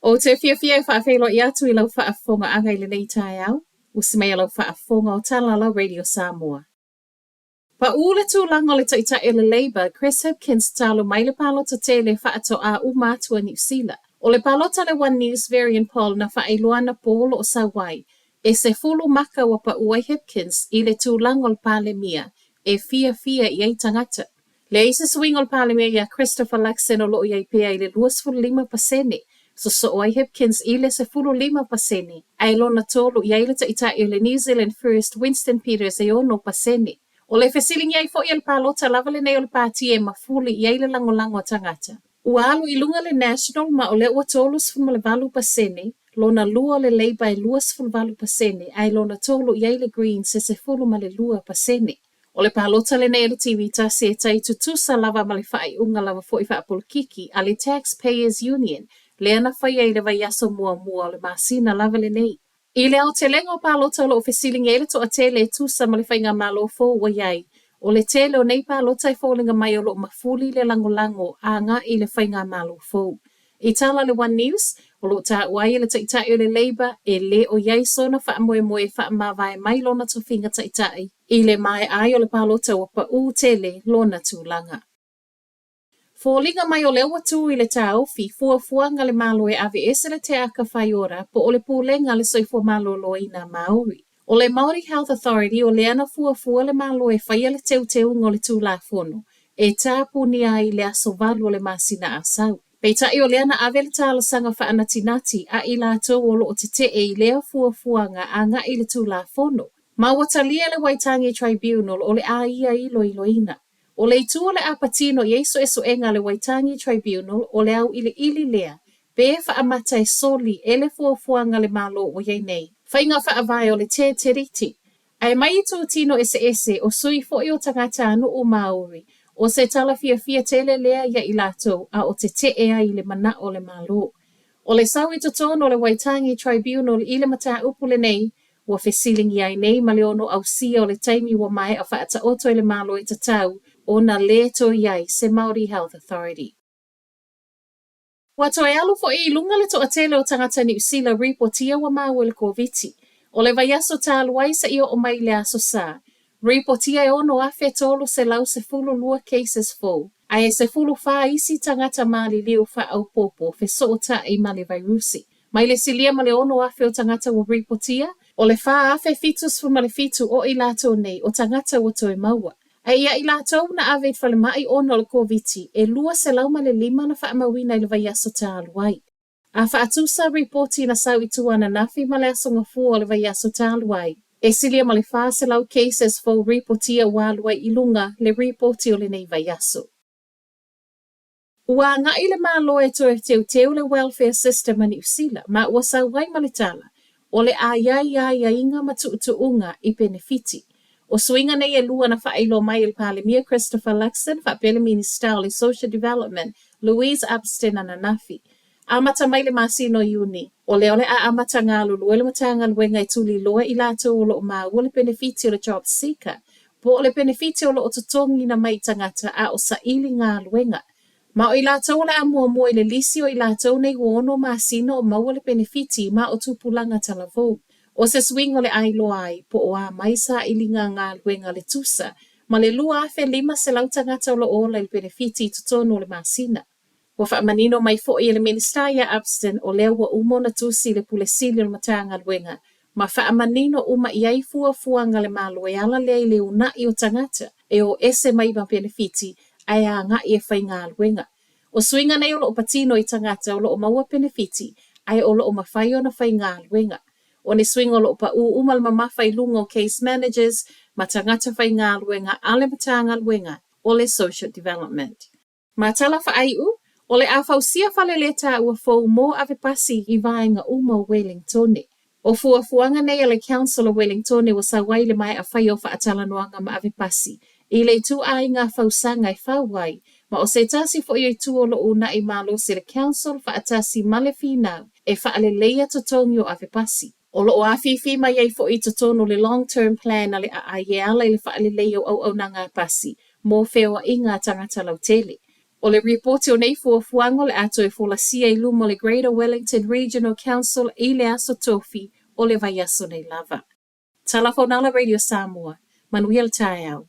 O te fia whaafeilo I atu I lau whaafonga anga I le nei tai au, usimea lau whaafonga o Talala Radio Samoa. Pa ule tūlanga o le taitai le Labour, Chris Hipkins talo mai le palota te le whaato a umatua New Zealand. O le palota le One News variant poll na whaailoana polo o Sawai, e se fulu maka wa pa uai Hipkins I le tūlanga o le palemia, e fia I ei tangata. Le isa swing o le palemia ia Christopher Luxon o loo iai pea I le 25%. So ai Hipkins I le se fulu 5%. Ai lona tolu iai le taitai le New Zealand First Winston Peters e ono pasene. O le fesiling iai fo I le palota lava le nei o le pāti e mafuli iai le langolango tangata. Ua alu I lunga le National ma o le ua tolu sfuma le 2%, lona lua le Labour e 2% ai lona tolu iai le Green se fulu ma le 2%. O le palota le nei le TV ta se tai tutusa lava ma le whai unga lava fo I whaapolkiki a le Taxpayers Union, le ana whai ai le vaiaso mua o le masina lava le nei. I le au te lengo palota o lo fesiling e le to a tele tusa ma le whainga malo fo wa iai. O le tele o nei palota I fōlinga mai o lo mafuli le langolango a ngā I le whainga malo fo. I tala le One News, o lo ta uai le taitai o le Labour e le o iai sona wha moe wha mawai mai lona tofinga taitai. I le mai ai o le palota o pa u tele lona tūlanga. Fōlinga mai o le watu I le tauwhi, fuafuanga le malo e ave ese le te aka whai ora, po o le pūlenga le soifo malo loina Maori. O le Māori Health Authority o le ana fuafua le malo e whaia le teu ngo le tūla fono, e tāpu ni ai le aso valu o le masina asau. Peitai o le ana ave le tāla sanga whaanatinati a I lātou o lo o te I lea fuafuanga a ngā I le tūla fono. Ma watalia le Waitangi Tribunal o le aia I loiloina. O le itu o le apatino yeso enga le Waitangi Tribunal o le au ili lea, be whaamata e soli e le fuafuanga le malo o yei nei. Whainga whaavai o le te teriti. Ai mai I tō tino ese o sui fo o tangata anu o Māori, o se tala fia tele lea ia I lato a o te ea I le mana o le malo. O le sau I totono o le Waitangi Tribunal I le mata upule nei, wa fesiling iai nei ma le ono au sia o le taimi wa mai a whaata oto I le malo I tatau, o na leto iai se Māori Health Authority. Wa toi alu fo I lunga le to atele o tangata New Zealand reportia wa maua le COVID. O le vaiaso tāluai sa io o mai le aso sa. Reportia e ono afe tolo se lau se fulu lua cases fo. Ai se fulu wha isi tangata mali liu wha au popo fe soota I mali virusi. Mai le silia ma le ono afe o tangata wa reportia. O le wha afe fitus fu ma le fitu o I lato nei o tangata wa toi maua. Ai ia I lātou na awet whale mai ono le COVID e lua se lau ma le 5 na whaamawina I le vaiaso tāluai. A whaatusa reporti na sau I tuana nafi ma le asonga fua o le vaiaso tāluai. E silia ma le wha se lau cases fo reportia wāluai I lunga le reporti o le nei vaiaso. Ua nga I le malo e to e teu le welfare system a New Zealand ma ua sau wai ma le tala o le ai inga matuutuunga I benefiti. O swinga nei e lua na whaeilo mai il palemia Christopher Luxon, whaapele Minister o le Social Development, Louise Abstin ananafi. Amata mai le masino Iuni. O le ole a amata ngā lulu ele matanga luenga I tuli loa I lato o lo maa o le benefiti o le job seeker. Po o le benefiti o lo o totongi na mai tangata a o sa ili ngā luenga. Ma o I lato o le amua I le lisi o I lato nei uono masino o mau le benefiti ma o tupulanga talavou. O se swing o le ailo ai, po o a maisa I linga ngā luenga le tusa, ma le lua afe 5 se lau tangata o lo ola I benefiti tutono o le masina. Wa whaamanino mai fo I le Minister Abstin o lea wa umo na tusi le pulesili o le matanga luenga, ma whaamanino uma iai fuafuanga le malo e ala lea I le una I o tangata, e o ese mai ma benefiti, ai a ngā I e whai ngā luenga. O swinga nei o lo patino I tangata o lo o maua benefiti, ai o lo o mawhai o na whai ngā luenga. O ne swing o lo pa umal mamawhai lunga o case managers, ma tangata whai ngā luenga ale matanga luenga o le social development. Ma tala whaaiu, o le awhausia whale leta ua fau mō ave pasi I vaenga uma o Wellingtone. O fuafuanga nei le Council o Wellingtone wa sawai le mai a whai o whaatala noanga ma ave pasi. I le tu ai ngā whausanga I whauai, ma o se tasi fo I tu o lo una I malo se le Council whaatasi male finau e whaale leia totongi o ave pasi. O lo o awhiwhi mai ei fo I totono le long-term plan ale a aiala I le whaale leo au nanga pasi, mō whewa I ngā tangata lau tele. O le reporti o nei fuafuanga o le ato e folasia I luma o le Greater Wellington Regional Council I le aso tofi o le vaiaso nei lava. Talafonala Radio Samoa, manuia le tae au.